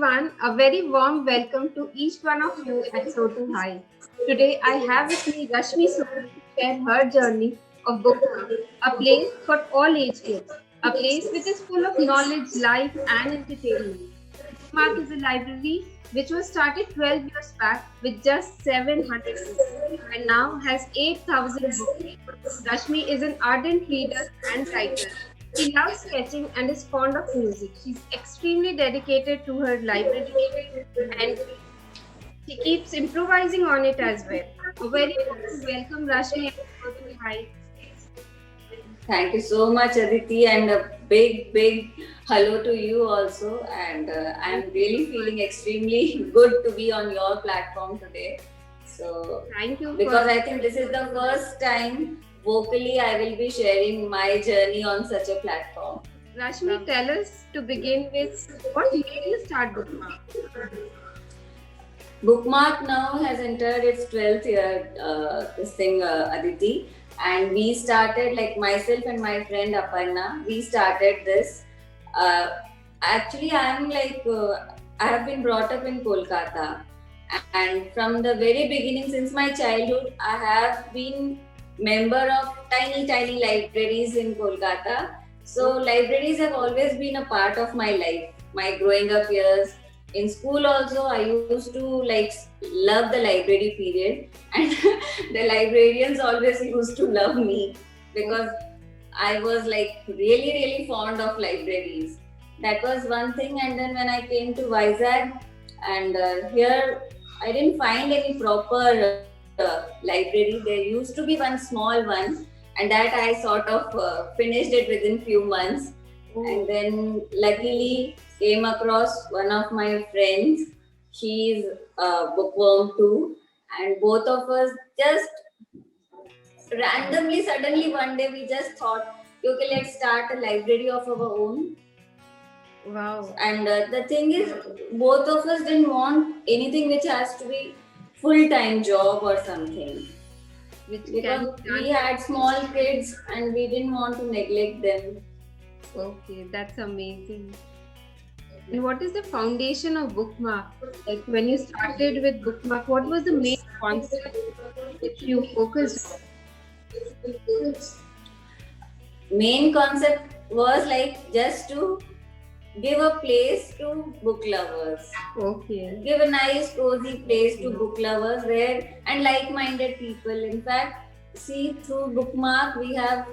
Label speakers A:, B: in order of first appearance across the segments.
A: everyone, a very warm welcome to each one of you at So Too High. Today I have with me Rashmi Soni to share her journey of Bookmark, a place for all age groups, a place which is full of knowledge, life, and entertainment. Bookmark is a library which was started 12 years back with just 700 books and now has 8,000 books. Rashmi is an ardent reader and writer. She loves sketching and is fond of music. She's extremely dedicated to her library and she keeps improvising on it as well. A very warm welcome, Rashmi. Hi.
B: Thank you so much, Aditi, and a big hello to you also. And I'm really feeling extremely good to be on your platform today. So,
A: Thank you
B: because I think this is the first time vocally I will be sharing my journey on such a platform.
A: Rashmi, tell us to begin with what made you start Bookmark?
B: Bookmark now has entered its 12th year, Aditi. And we started, like myself and my friend Aparna, we started this. Actually, I have been brought up in Kolkata. And from the very beginning, since my childhood, I have been member of tiny libraries in Kolkata. So libraries have always been a part of my life, my growing up years. In school also, I used to love the library period, and the librarians always used to love me because I was really fond of libraries. That was one thing. And then when I came to Vizag, and here I didn't find any proper library. There used to be one small one, and that I sort of finished it within few months. And then luckily came across one of my friends. She's a bookworm too, and both of us just randomly, suddenly one day we just thought, okay, let's start a library of our own.
A: Wow.
B: And the thing is, both of us didn't want anything which has to be full-time job or something. Because we had small kids and we didn't want to neglect them.
A: Okay, that's amazing. And what is the foundation of Bookmark? Like when you started with Bookmark, what was the main concept which you focused on?
B: Main concept was just to give a place to book lovers.
A: Okay.
B: Give a nice cozy place to book lovers and like-minded people. In fact, see, through Bookmark we have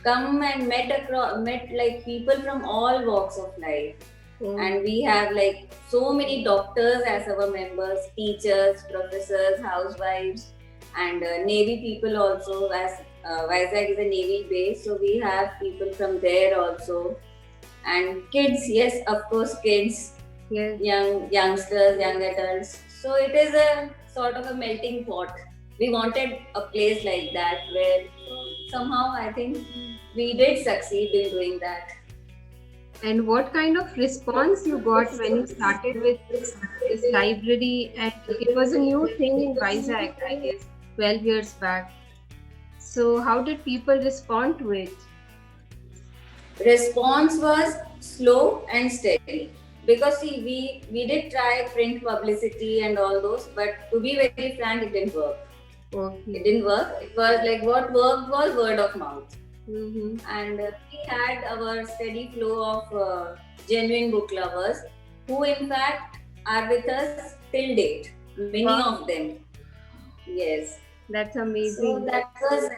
B: come and met people from all walks of life. And we have so many doctors as our members, teachers, professors, housewives, and Navy people also, as Vizag is a Navy base, so we have people from there also. And kids, yes, of course, kids,
A: yes.
B: Youngsters, young adults. So it is a sort of a melting pot. We wanted a place like that where somehow I think we did succeed in doing that.
A: And what kind of response you got when you started with this library? And it was a new thing in Vizag, I guess, 12 years back. So how did people respond to it?
B: Response was slow and steady. Because see, we did try print publicity and all those, but to be very frank, it didn't work.
A: Okay.
B: It didn't work. It was what worked was word of mouth.
A: Mm-hmm.
B: And we had our steady flow of genuine book lovers who in fact are with us till date. Many of them. Yes.
A: That's amazing.
B: So that was.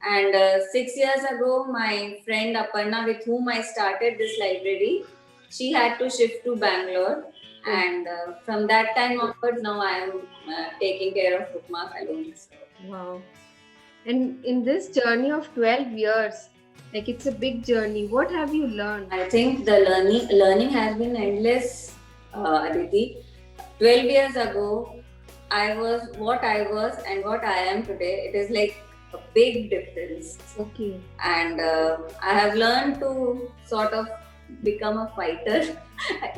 B: And 6 years ago, my friend Aparna, with whom I started this library, she had to shift to Bangalore. And from that time onwards, now I am taking care of Bookmark alone.
A: Wow. And in this journey of 12 years, it's a big journey. What have you learned?
B: I think the learning has been endless, Aditi. 12 years ago, I was what I was and what I am today. It is a big difference.
A: Okay.
B: And I have learned to sort of become a fighter.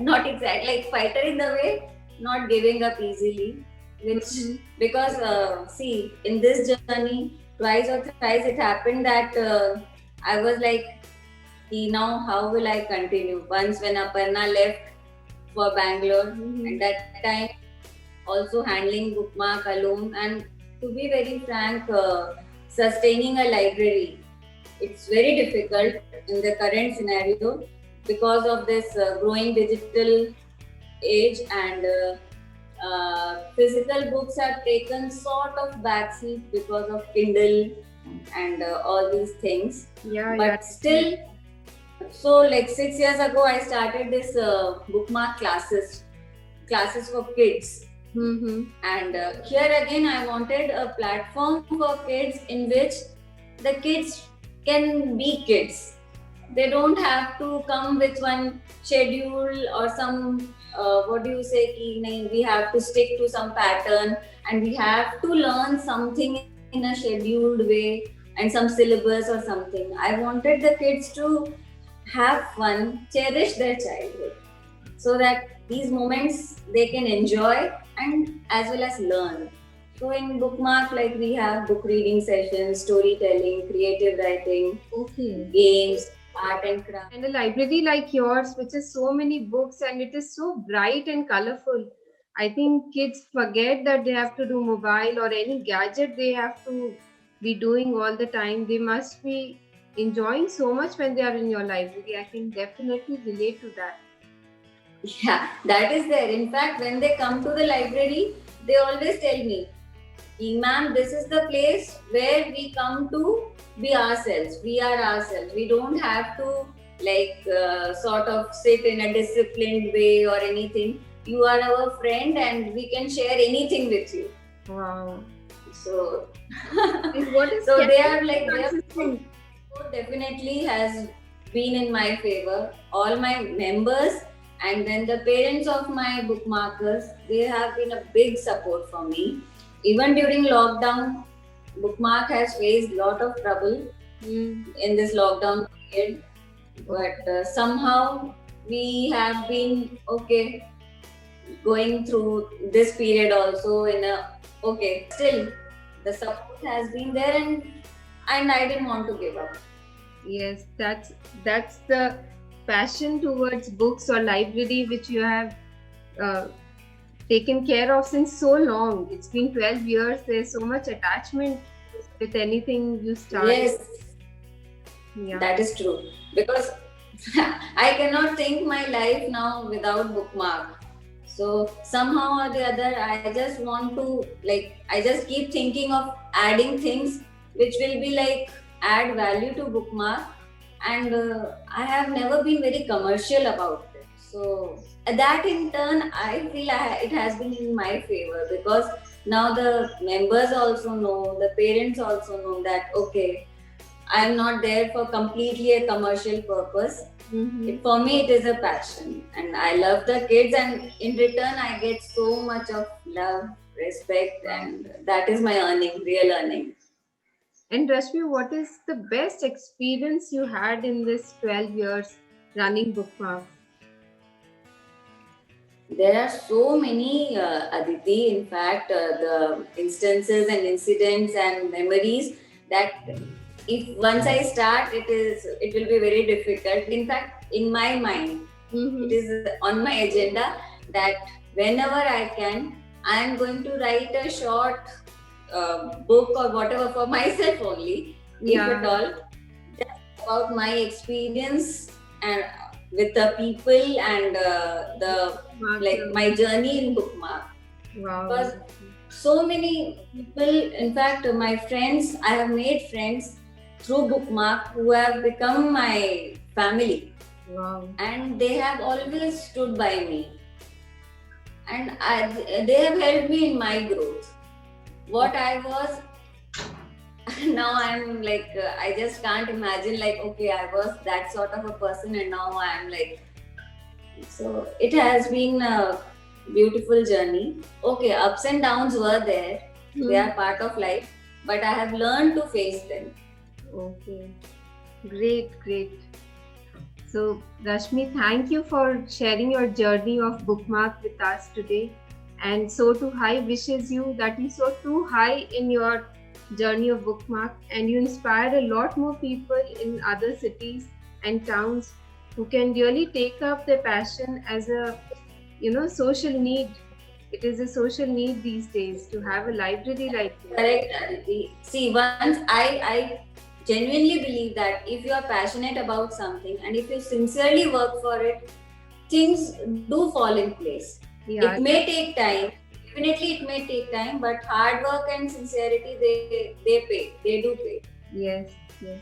B: Not exactly fighter in the way, not giving up easily. Which because see, in this journey, twice or thrice it happened that I was now how will I continue? Once when Aparna left, for Bangalore,
A: Mhm.
B: and that time also handling Bookmark alone. And to be very frank, sustaining a library, it's very difficult in the current scenario because of this growing digital age, and physical books have taken sort of backseat because of Kindle and all these things.
A: Yeah, yeah.
B: But still, so like 6 years ago, I started this bookmark classes for kids.
A: Mm-hmm.
B: And here again, I wanted a platform for kids in which the kids can be kids. They don't have to come with one schedule or some what do you say, ki, nahin, we have to stick to some pattern and we have to learn something in a scheduled way and some syllabus or something. I wanted the kids to have fun, cherish their childhood, so that these moments they can enjoy and as well as learn. So in Bookmark, like we have book reading sessions, storytelling, creative writing,
A: Okay.
B: games, art and craft.
A: And a library like yours, which has so many books and it is so bright and colorful, I think kids forget that they have to do mobile or any gadget they have to be doing all the time. They must be enjoying so much when they are in your library. I can definitely relate to that.
B: Yeah, that is there. In fact, when they come to the library, they always tell me, ma'am, this is the place where we come to be ourselves. We are ourselves. We don't have to sort of sit in a disciplined way or anything. You are our friend and we can share anything with you.
A: Wow.
B: So,
A: And what is
B: so they are like, their
A: consistent?
B: support definitely has been in my favor. All my members and then the parents of my bookmarkers, they have been a big support for me. Even during lockdown, Bookmark has faced a lot of trouble in this lockdown period, but somehow we have been okay going through this period also in a okay. Still, the support has been there, and I didn't want to give up.
A: Yes, that's the passion towards books or library which you have uh, taken care of since so long. It's been 12 years. There's so much attachment with anything you start.
B: Yes,
A: Yeah.
B: that is true. Because I cannot think my life now without Bookmark. So somehow or the other, I just want to I just keep thinking of adding things which will be like add value to Bookmark, and I have never been very commercial about it. So that in turn, I feel it has been in my favor, because now the members also know, the parents also know that okay, I am not there for completely a commercial purpose. For me, it is a passion, and I love the kids, and in return, I get so much of love, respect, and that is my real earning.
A: And Rashmi, what is the best experience you had in this 12 years running Bookmark?
B: There are so many, Aditi. In fact, the instances and incidents and memories that if once I start, it will be very difficult. In fact, in my mind, it is on my agenda that whenever I can, I am going to write a short book or whatever for myself only, if at all, just about my experience and with the people and my journey in Bookmark.
A: Wow.
B: Because so many people, in fact, my friends, I have made friends through Bookmark who have become my family.
A: Wow.
B: And they have always stood by me. And they have helped me in my growth. What I was, now I'm I just can't imagine okay, I was that sort of a person and now I'm so it has been a beautiful journey. Okay, ups and downs were there. They are part of life, but I have learned to face them.
A: Okay. Great. So, Rashmi, thank you for sharing your journey of Bookmark with us today. And So Too High wishes you that you soar too high in your journey of Bookmark and you inspire a lot more people in other cities and towns who can really take up their passion as a social need. It is a social need these days to have a library like this.
B: Correct, Aditi. See, once I genuinely believe that if you are passionate about something and if you sincerely work for it, things do fall in place.
A: Yeah,
B: It may take time. Definitely, it may take time, but hard work and sincerity, they pay. They do pay.
A: yes, yes.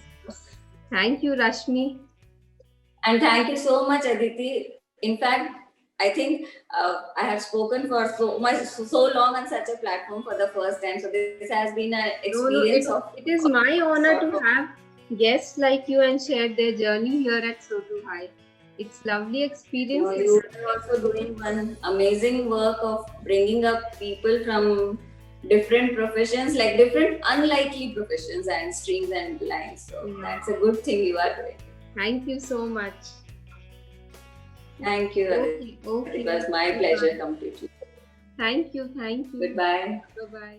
A: Thank you, Rashmi.
B: And thank you so much, Aditi. In fact, I think I have spoken for so long on such a platform for the first time. So this has been an
A: No,
B: experience of
A: it is my honor to have guests like you and share their journey here at So Too High. It's lovely experience.
B: you are also doing one amazing work of bringing up people from different professions, like different unlikely professions and streams and lines. So that's a good thing you are doing.
A: Thank you so much.
B: Thank you, Aditi.
A: Okay.
B: It was my pleasure completely.
A: Thank you.
B: Goodbye.
A: Bye-bye.